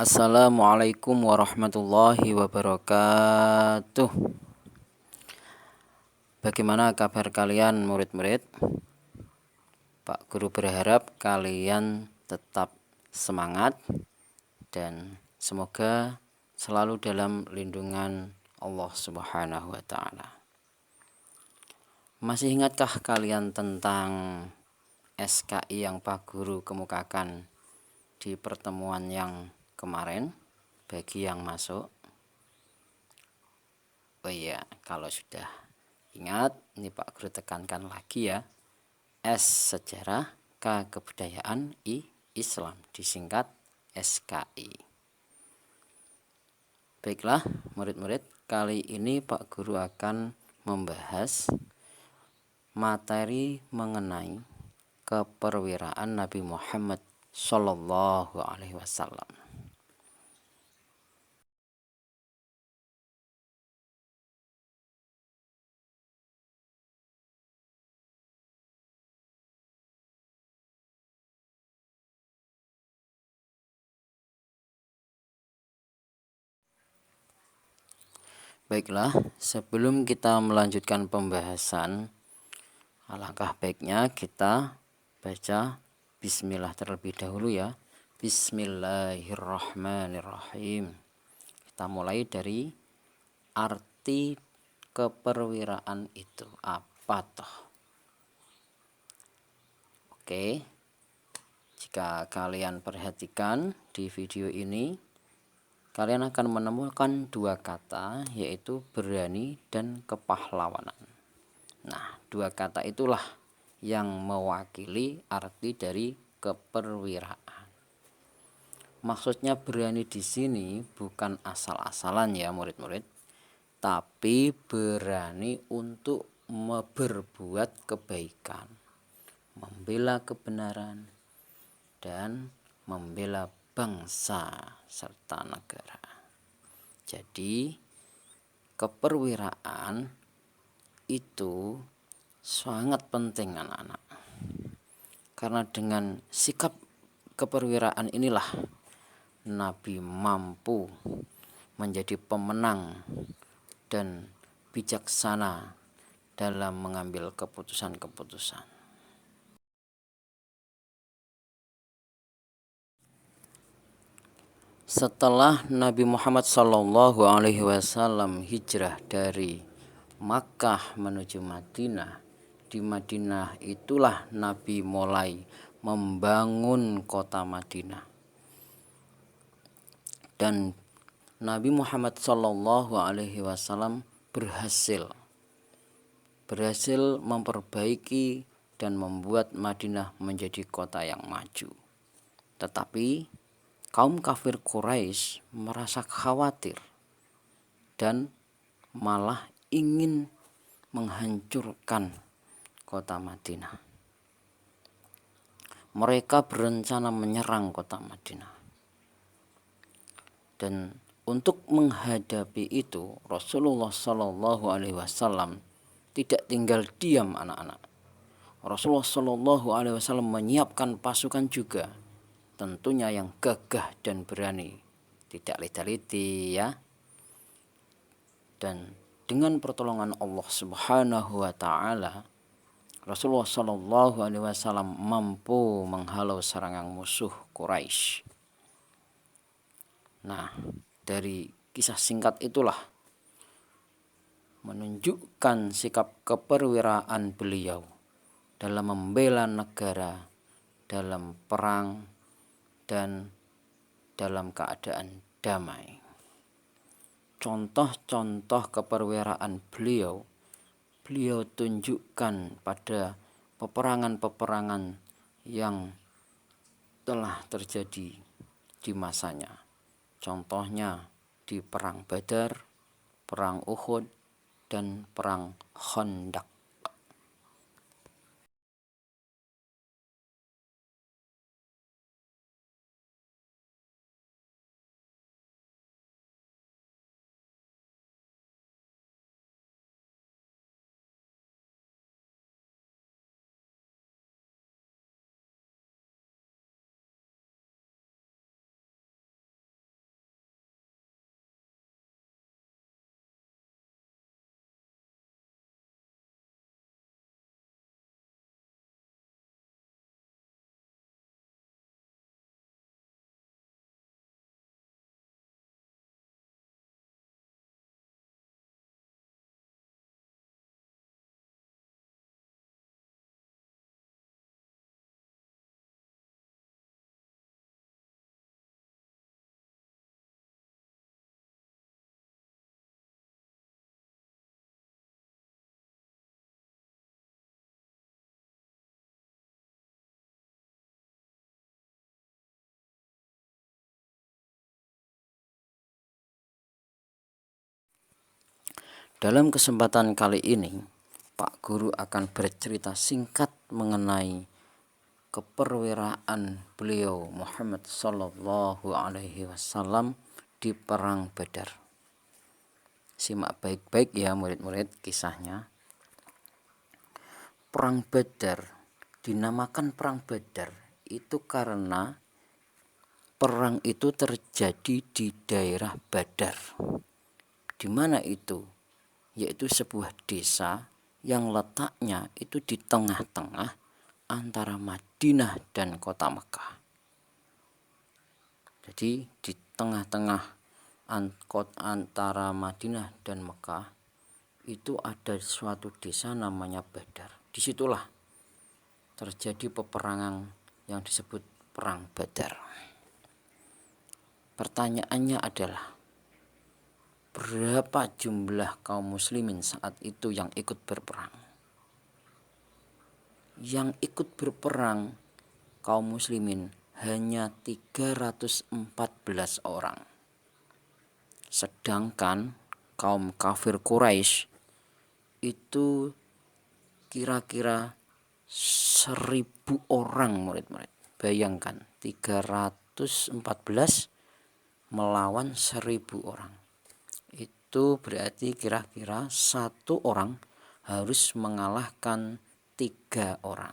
Assalamualaikum warahmatullahi wabarakatuh. Bagaimana kabar kalian murid-murid? Pak Guru berharap kalian tetap semangat dan semoga selalu dalam lindungan Allah Subhanahu wa taala. Masih ingatkah kalian tentang SKI yang Pak Guru kemukakan di pertemuan yang kemarin bagi yang masuk? Oh iya, kalau sudah ingat, ini Pak Guru tekankan lagi ya. S sejarah, K kebudayaan, I Islam, disingkat SKI. Baiklah murid-murid, kali ini Pak Guru akan membahas materi mengenai keperwiraan Nabi Muhammad Shallallahu Alaihi Wasallam. Baiklah, sebelum kita melanjutkan pembahasan, alangkah baiknya kita baca bismillah terlebih dahulu ya. Bismillahirrahmanirrahim. Kita mulai dari arti keperwiraan itu apa toh? Oke, jika kalian perhatikan di video ini, kalian akan menemukan dua kata, yaitu berani dan kepahlawanan. Nah, dua kata itulah yang mewakili arti dari keperwiraan. Maksudnya berani di sini bukan asal-asalan ya murid-murid, tapi berani untuk berbuat kebaikan, membela kebenaran, dan membela bangsa serta negara. Jadi keperwiraan itu sangat penting anak-anak, karena dengan sikap keperwiraan inilah Nabi mampu menjadi pemenang dan bijaksana dalam mengambil keputusan-keputusan. Setelah Nabi Muhammad SAW hijrah dari Makkah menuju Madinah, di Madinah itulah Nabi mulai membangun kota Madinah. Dan Nabi Muhammad SAW berhasil memperbaiki dan membuat Madinah menjadi kota yang maju. Tetapi kaum kafir Quraisy merasa khawatir dan malah ingin menghancurkan kota Madinah. Mereka berencana menyerang kota Madinah. Dan untuk menghadapi itu, Rasulullah SAW tidak tinggal diam anak-anak. Rasulullah SAW menyiapkan pasukan juga, tentunya yang gagah dan berani, tidak lita-liti ya. Dan dengan pertolongan Allah Subhanahu wa taala, Rasulullah SAW mampu menghalau serangan musuh Quraisy. Nah, dari kisah singkat itulah menunjukkan sikap keperwiraan beliau dalam membela negara, dalam perang, dan dalam keadaan damai. Contoh-contoh keperwiraan beliau tunjukkan pada peperangan-peperangan yang telah terjadi di masanya. Contohnya di perang Badar, perang Uhud, dan perang Khandaq. Dalam kesempatan kali ini, Pak Guru akan bercerita singkat mengenai keperwiraan beliau Muhammad Sallallahu Alaihi Wasallam di Perang Badar. Simak baik-baik ya murid-murid kisahnya. Perang Badar dinamakan Perang Badar itu karena perang itu terjadi di daerah Badar. Di mana itu? Yaitu sebuah desa yang letaknya itu di tengah-tengah antara Madinah dan kota Mekah. Jadi di tengah-tengah antara Madinah dan Mekah itu ada suatu desa namanya Badar. Disitulah terjadi peperangan yang disebut Perang Badar. Pertanyaannya adalah, berapa jumlah kaum muslimin saat itu yang ikut berperang? Yang ikut berperang kaum muslimin hanya 314 orang. Sedangkan kaum kafir Quraisy itu kira-kira 1.000 orang murid-murid. Bayangkan 314 melawan 1.000 orang. Itu berarti kira-kira 1 orang harus mengalahkan 3 orang.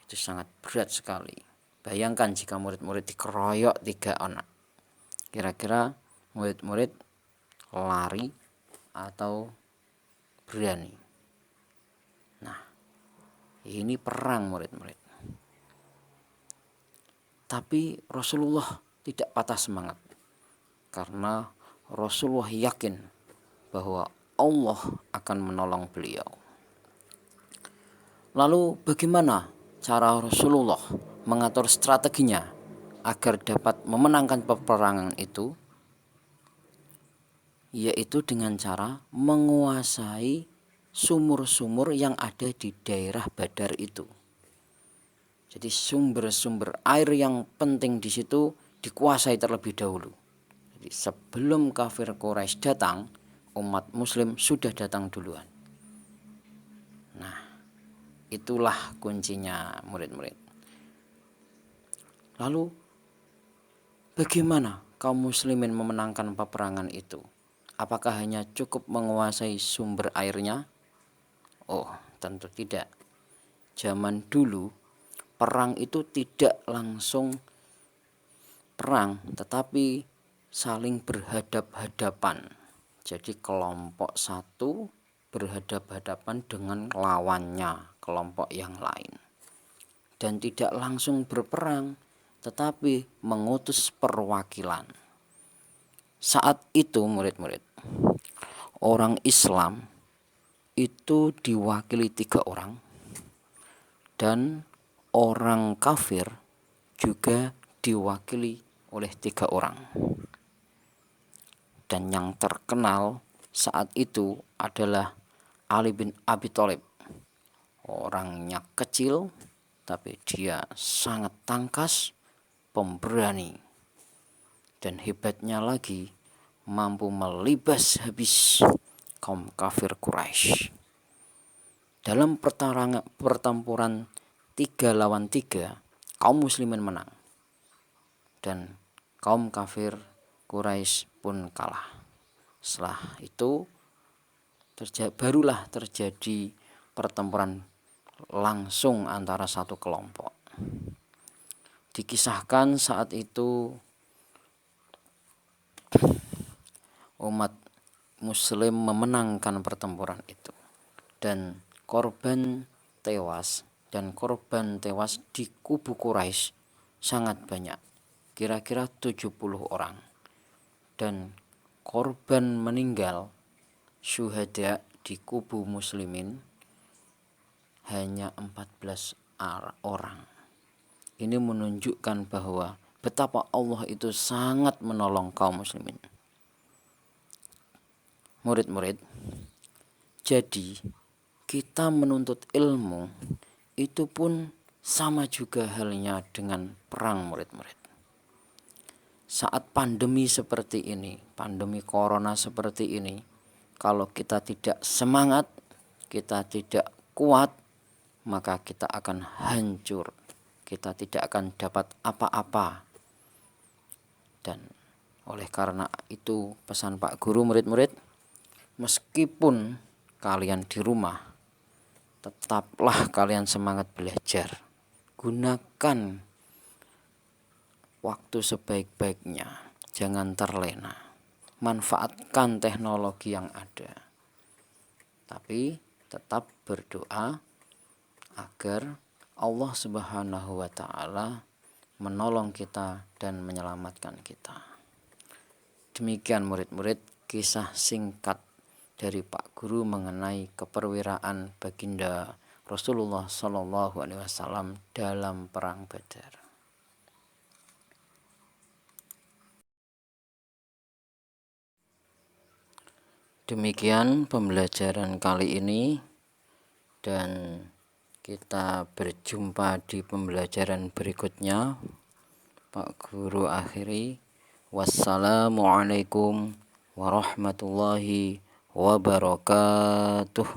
Itu sangat berat sekali. Bayangkan jika murid-murid dikeroyok 3 anak. Kira-kira murid-murid lari atau berani. Nah, ini perang murid-murid. Tapi Rasulullah tidak patah semangat. Karena Rasulullah yakin bahwa Allah akan menolong beliau. Lalu bagaimana cara Rasulullah mengatur strateginya agar dapat memenangkan peperangan itu? Yaitu dengan cara menguasai sumur-sumur yang ada di daerah Badar itu. Jadi sumber-sumber air yang penting di situ dikuasai terlebih dahulu. Jadi sebelum kafir Quraisy datang, umat muslim sudah datang duluan. Nah, itulah kuncinya murid-murid. Lalu bagaimana kaum muslimin memenangkan peperangan itu? Apakah hanya cukup menguasai sumber airnya? Oh, tentu tidak. Zaman dulu perang itu tidak langsung perang, tetapi saling berhadap-hadapan. Jadi kelompok satu berhadap-hadapan dengan lawannya, kelompok yang lain. Dan tidak langsung berperang, tetapi mengutus perwakilan. Saat itu murid-murid, orang Islam itu diwakili 3 orang, dan orang kafir juga diwakili oleh 3 orang. Dan yang terkenal saat itu adalah Ali bin Abi Thalib. Orangnya kecil, tapi dia sangat tangkas, pemberani. Dan hebatnya lagi, mampu melibas habis kaum kafir Quraisy. Dalam pertempuran 3 lawan 3, kaum muslimin menang. Dan kaum kafir Quraisy pun kalah. Setelah itu barulah terjadi pertempuran langsung antara satu kelompok. Dikisahkan saat itu umat muslim memenangkan pertempuran itu, dan korban tewas di kubu Quraisy sangat banyak, kira-kira 70 orang. Dan korban meninggal syuhada di kubu muslimin hanya 14 orang. Ini menunjukkan bahwa betapa Allah itu sangat menolong kaum muslimin. Murid-murid, jadi kita menuntut ilmu itu pun sama juga halnya dengan perang murid-murid. Saat pandemi seperti ini, pandemi corona seperti ini, Kalau kita tidak semangat, kita tidak kuat, maka kita akan hancur. Kita tidak akan dapat apa-apa. Dan oleh karena itu pesan Pak Guru, murid-murid, meskipun kalian di rumah, tetaplah kalian semangat belajar. Gunakan waktu sebaik-baiknya, jangan terlena. Manfaatkan teknologi yang ada, tapi tetap berdoa agar Allah Subhanahu wa Ta'ala menolong kita dan menyelamatkan kita. Demikian murid-murid kisah singkat dari Pak Guru mengenai keperwiraan baginda Rasulullah Shallallahu Alaihi Wasallam dalam perang Badar. Demikian pembelajaran kali ini, dan kita berjumpa di pembelajaran berikutnya. Pak Guru akhiri, wassalamualaikum warahmatullahi wabarakatuh.